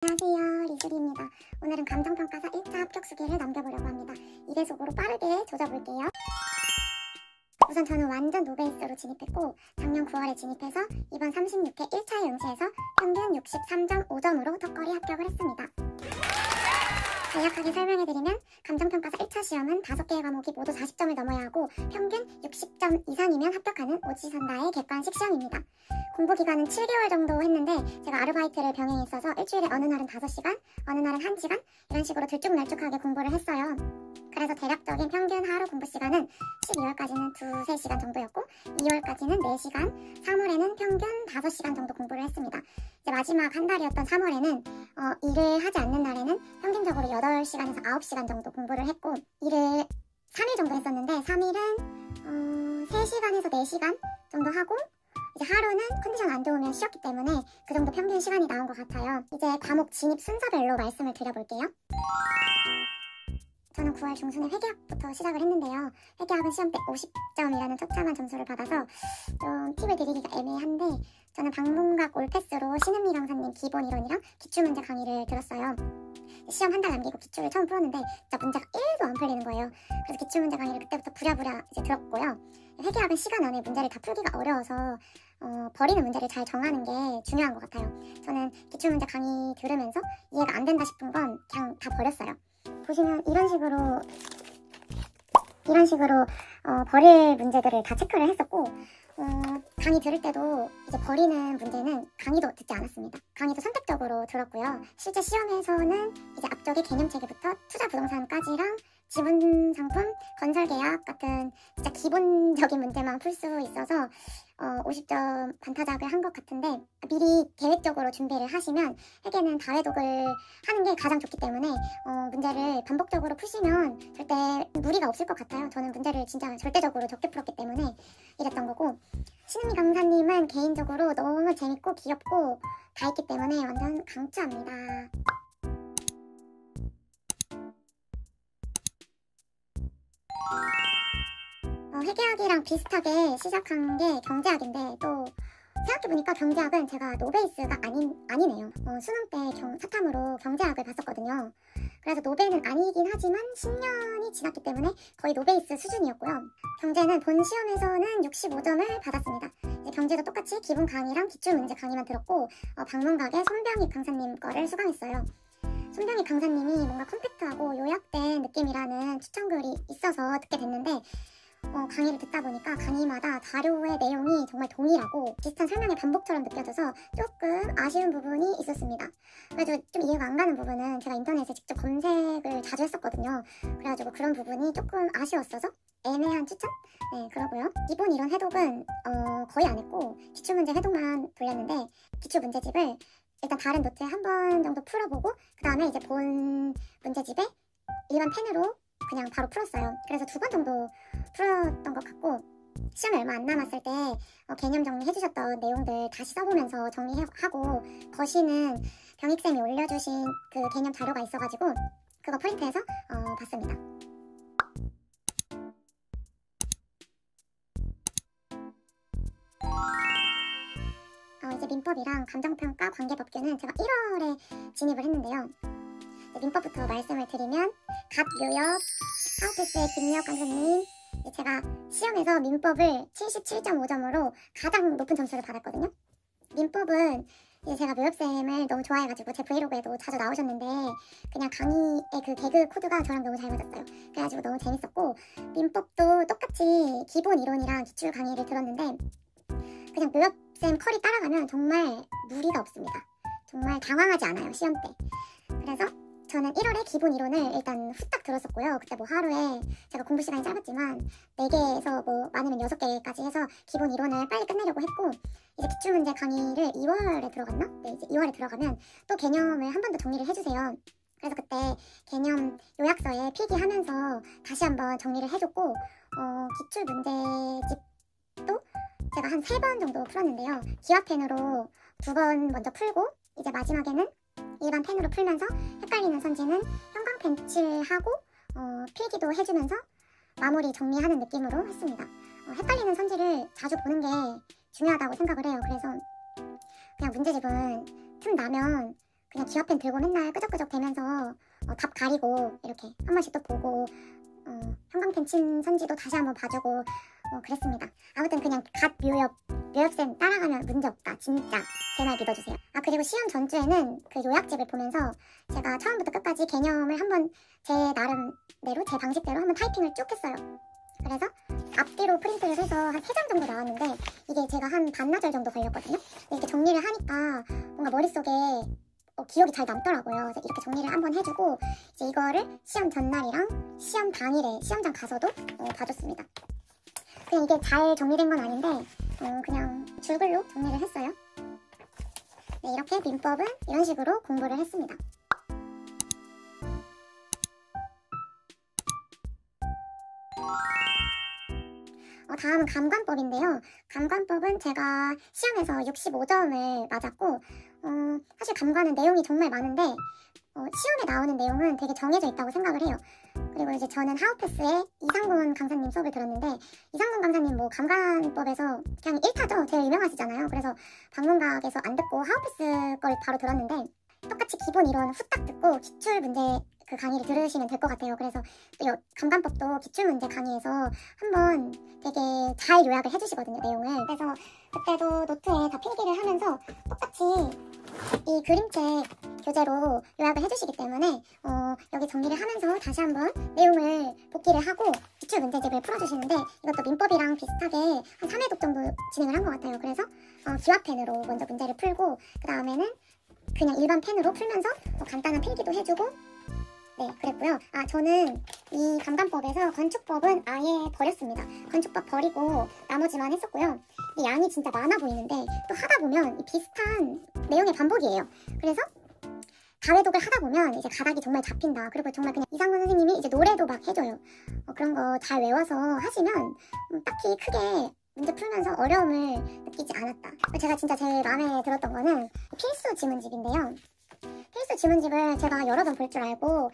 안녕하세요, 리수리입니다. 오늘은 감정평가사 1차 합격 수기를 남겨보려고 합니다. 2배속으로 빠르게 조져볼게요. 우선 저는 완전 노베이스로 진입했고 작년 9월에 진입해서 이번 36회 1차 응시에서 평균 63.5점으로 턱걸이 합격을 했습니다. 간략하게 설명해드리면 감정평가사 1차 시험은 5개의 과목이 모두 40점을 넘어야 하고 평균 60점 이상이면 합격하는 오지선다의 객관식 시험입니다. 공부기간은 7개월 정도 했는데 제가 아르바이트를 병행해 있어서 일주일에 어느 날은 5시간, 어느 날은 1시간 이런 식으로 들쭉날쭉하게 공부를 했어요. 그래서 대략적인 평균 하루 공부 시간은 12월까지는 2-3시간 정도였고 2월까지는 4시간, 3월에는 평균 5시간 정도 공부를 했습니다. 이제 마지막 한 달이었던 3월에는 일을 하지 않는 날에는 평균적으로 8시간에서 9시간 정도 공부를 했고 일을 3일 정도 했었는데 3일은 3시간에서 4시간 정도 하고 이제 하루는 컨디션 안 좋으면 쉬었기 때문에 그 정도 평균 시간이 나온 것 같아요. 이제 과목 진입 순서별로 말씀을 드려볼게요. 저는 9월 중순에 회계학부터 시작을 했는데요. 회계학은 시험 때 50점이라는 처참한 점수를 받아서 좀 팁을 드리기가 애매한데 저는 방문각 올패스로 신은미 강사님 기본 이론이랑 기출문제 강의를 들었어요. 시험 한 달 남기고 기출을 처음 풀었는데 진짜 문제가 1도 안 풀리는 거예요. 그래서 기출문제 강의를 그때부터 부랴부랴 이제 들었고요. 회계학은 시간 안에 문제를 다 풀기가 어려워서 버리는 문제를 잘 정하는 게 중요한 것 같아요. 저는 기출문제 강의 들으면서 이해가 안 된다 싶은 건 그냥 다 버렸어요. 보시면 이런 식으로 버릴 문제들을 다 체크를 했었고 강의 들을 때도 이제 버리는 문제는 강의도 듣지 않았습니다. 강의도 선택적으로 들었고요. 실제 시험에서는 이제 앞쪽에 개념체계부터 투자 부동산까지랑 지분 상품, 건설 계약 같은 진짜 기본적인 문제만 풀 수 있어서 50점 반타작을 한 것 같은데 미리 계획적으로 준비를 하시면 회계는 다회독을 하는 게 가장 좋기 때문에 문제를 반복적으로 푸시면 절대 무리가 없을 것 같아요. 저는 문제를 진짜 절대적으로 적게 풀었기 때문에 이랬던 거고 신은미 강사님은 개인적으로 너무 재밌고 귀엽고 다 있기 때문에 완전 강추합니다. 회계학이랑 비슷하게 시작한 게 경제학인데 또 생각해보니까 경제학은 제가 노베이스가 아니네요. 수능 때 사탐으로 경제학을 봤었거든요. 그래서 노베는 아니긴 하지만 10년이 지났기 때문에 거의 노베이스 수준이었고요. 경제는 본 시험에서는 65점을 받았습니다. 이제 경제도 똑같이 기본 강의랑 기출문제 강의만 들었고 방문각에 손병익 강사님 거를 수강했어요. 손병익 강사님이 뭔가 컴팩트하고 요약된 느낌이라는 추천글이 있어서 듣게 됐는데 강의를 듣다 보니까 강의마다 자료의 내용이 정말 동일하고 비슷한 설명의 반복처럼 느껴져서 조금 아쉬운 부분이 있었습니다. 그래가지고 좀 이해가 안 가는 부분은 제가 인터넷에 직접 검색을 자주 했었거든요. 그래가지고 그런 부분이 조금 아쉬웠어서 애매한 추천? 네, 그러고요. 기본 이론 해독은 거의 안 했고 기출문제 해독만 돌렸는데 기출문제집을 일단 다른 노트에 한 번 정도 풀어보고 그 다음에 이제 본 문제집에 일반 펜으로 그냥 바로 풀었어요. 그래서 2번 정도 풀었던 것 같고 시험이 얼마 안 남았을 때 개념 정리해주셨던 내용들 다시 써보면서 정리하고 거시는 병익쌤이 올려주신 그 개념 자료가 있어가지고 그거 프린트해서 봤습니다. 이제 민법이랑 감정평가 관계법규는 제가 1월에 진입을 했는데요. 민법부터 말씀을 드리면 갑묘역, 하우투스의 김미혁 강사님 제가 시험에서 민법을 77.5점으로 가장 높은 점수를 받았거든요. 민법은 이제 제가 묘역쌤을 너무 좋아해가지고 제 브이로그에도 자주 나오셨는데 그냥 강의의 그 개그 코드가 저랑 너무 잘 맞았어요. 그래가지고 너무 재밌었고 민법도 똑같이 기본 이론이랑 기출 강의를 들었는데 그냥 묘역쌤 컬이 따라가면 정말 무리가 없습니다. 정말 당황하지 않아요, 시험 때. 그래서 저는 1월에 기본 이론을 일단 후딱 들었었고요. 그때 뭐 하루에 제가 공부 시간이 짧았지만 4개에서 뭐 많으면 6개까지 해서 기본 이론을 빨리 끝내려고 했고 이제 기출문제 강의를 2월에 들어갔나? 네, 이제 2월에 들어가면 또 개념을 한 번 더 정리를 해주세요. 그래서 그때 개념 요약서에 필기하면서 다시 한번 정리를 해줬고 기출문제집도 제가 한 3번 정도 풀었는데요. 기와펜으로 2번 먼저 풀고 이제 마지막에는 일반 펜으로 풀면서 헷갈리는 선지는 형광펜 칠하고 필기도 해주면서 마무리 정리하는 느낌으로 했습니다. 헷갈리는 선지를 자주 보는 게 중요하다고 생각을 해요. 그래서 그냥 문제집은 틈 나면 그냥 기화펜 들고 맨날 끄적끄적 대면서 답 가리고 이렇게 한 번씩 또 보고 형광펜 친 선지도 다시 한번 봐주고 그랬습니다. 아무튼 그냥 갓 묘엽쌤 따라가면 문제없다. 진짜 제 말 믿어주세요. 아, 그리고 시험 전주에는 그 요약집을 보면서 제가 처음부터 끝까지 개념을 한번 제 나름대로 제 방식대로 한번 타이핑을 쭉 했어요. 그래서 앞뒤로 프린트를 해서 한 3장 정도 나왔는데 이게 제가 한 반나절 정도 걸렸거든요. 이렇게 정리를 하니까 뭔가 머릿속에 기억이 잘 남더라고요. 그래서 이렇게 정리를 한번 해주고 이제 이거를 시험 전날이랑 시험 당일에 시험장 가서도 봐줬습니다. 그냥 이게 잘 정리된 건 아닌데 그냥 줄글로 정리를 했어요. 네, 이렇게 민법은 이런 식으로 공부를 했습니다. 다음은 감관법인데요. 감관법은 제가 시험에서 65점을 맞았고 사실 감관은 내용이 정말 많은데 시험에 나오는 내용은 되게 정해져 있다고 생각을 해요. 그리고 이제 저는 하우패스의 이상돈 강사님 수업을 들었는데 이상돈 강사님 뭐 감관법에서 그냥 1타죠. 제일 유명하시잖아요. 그래서 방문각에서 안 듣고 하우패스 걸 바로 들었는데 똑같이 기본 이론 후딱 듣고 기출 문제 그 강의를 들으시면 될 것 같아요. 그래서 또 감관법도 기출문제 강의에서 한번 되게 잘 요약을 해주시거든요, 내용을. 그래서 그때도 노트에 다 필기를 하면서 똑같이 이 그림책 교재로 요약을 해주시기 때문에 여기 정리를 하면서 다시 한번 내용을 복기를 하고 기출 문제집을 풀어주시는데 이것도 민법이랑 비슷하게 한 3회독 정도 진행을 한 것 같아요. 그래서 기화펜으로 먼저 문제를 풀고 그 다음에는 그냥 일반 펜으로 풀면서 간단한 필기도 해주고 네, 그랬고요. 저는 이 감관법에서 건축법은 아예 버렸습니다. 건축법 버리고 나머지만 했었고요. 이 양이 진짜 많아 보이는데 또 하다 보면 이 비슷한 내용의 반복이에요. 그래서 다회독을 하다 보면 이제 가닥이 정말 잡힌다. 그리고 정말 그냥 이상문 선생님이 이제 노래도 막 해줘요. 그런 거 잘 외워서 하시면 딱히 크게 문제 풀면서 어려움을 느끼지 않았다. 제가 진짜 제일 마음에 들었던 거는 필수 지문집인데요. 필수 지문집을 제가 여러 번 볼 줄 알고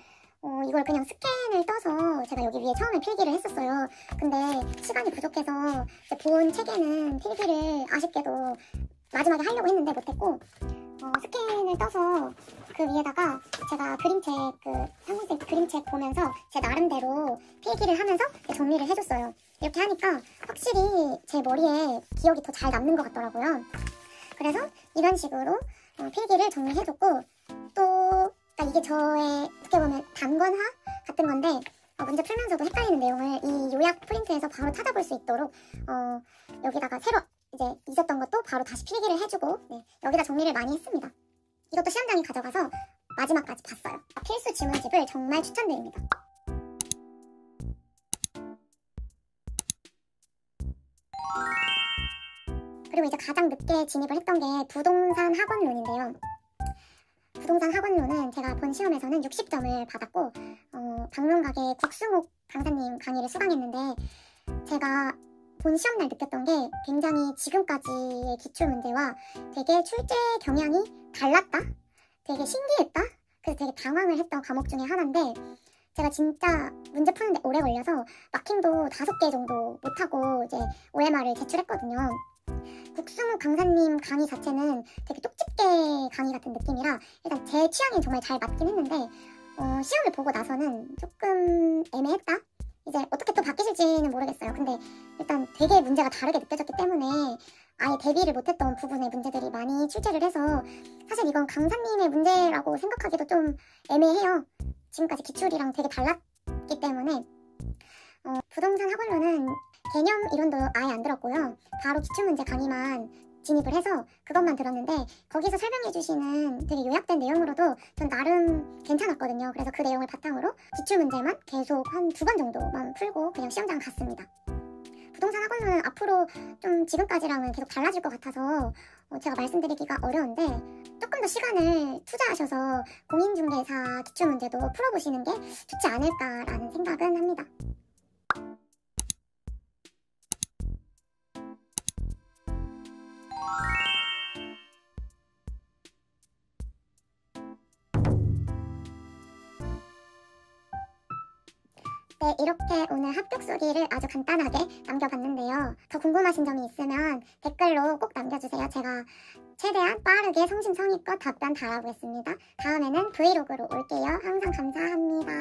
이걸 그냥 스캔을 떠서 제가 여기 위에 처음에 필기를 했었어요. 근데 시간이 부족해서 본 책에는 필기를 아쉽게도 마지막에 하려고 했는데 못했고 스캔을 떠서 그 위에다가 제가 그림책 상문쌤 그림책 보면서 제 나름대로 필기를 하면서 정리를 해줬어요. 이렇게 하니까 확실히 제 머리에 기억이 더 잘 남는 것 같더라고요. 그래서 이런 식으로 필기를 정리해줬고 또 이게 저의 어떻게 보면 단권화 같은 건데 문제 풀면서도 헷갈리는 내용을 이 요약 프린트에서 바로 찾아볼 수 있도록 여기다가 새로 이제 잊었던 것도 바로 다시 필기를 해주고 네, 여기다 정리를 많이 했습니다. 이것도 시험장에 가져가서 마지막까지 봤어요. 필수 지문집을 정말 추천드립니다. 그리고 이제 가장 늦게 진입을 했던 게 부동산 학원론인데요. 부동산 학원론은 제가 본 시험에서는 60점을 받았고 방문각의 국수목 강사님 강의를 수강했는데 제가 본 시험날 느꼈던 게 굉장히 지금까지의 기출문제와 되게 출제 경향이 달랐다? 되게 신기했다? 그래서 되게 당황을 했던 과목 중에 하나인데 제가 진짜 문제 푸는데 오래 걸려서 마킹도 5개 정도 못하고 이제 OMR을 제출했거든요. 국수목 강사님 강의 자체는 되게 똑집게 강의 같은 느낌이라 일단 제 취향에 정말 잘 맞긴 했는데 시험을 보고 나서는 조금 애매했다? 이제 어떻게 또 바뀌실지는 모르겠어요. 근데 일단 되게 문제가 다르게 느껴졌기 때문에 아예 대비를 못했던 부분의 문제들이 많이 출제를 해서 사실 이건 강사님의 문제라고 생각하기도 좀 애매해요. 지금까지 기출이랑 되게 달랐기 때문에 부동산 학원론은 개념 이론도 아예 안 들었고요. 바로 기출문제 강의만 진입을 해서 그것만 들었는데 거기서 설명해 주시는 되게 요약된 내용으로도 전 나름 괜찮았거든요. 그래서 그 내용을 바탕으로 기출문제만 계속 한 2번 정도만 풀고 그냥 시험장 갔습니다. 부동산 학원론은 앞으로 좀 지금까지랑은 계속 달라질 것 같아서 제가 말씀드리기가 어려운데 조금 더 시간을 투자하셔서 공인중개사 기출문제도 풀어보시는 게 좋지 않을까라는 생각은 합니다. 네, 이렇게 오늘 합격 소리를 아주 간단하게 남겨봤는데요. 더 궁금하신 점이 있으면 댓글로 꼭 남겨주세요. 제가 최대한 빠르게 성심성의껏 답변 달아보겠습니다. 다음에는 브이로그로 올게요. 항상 감사합니다.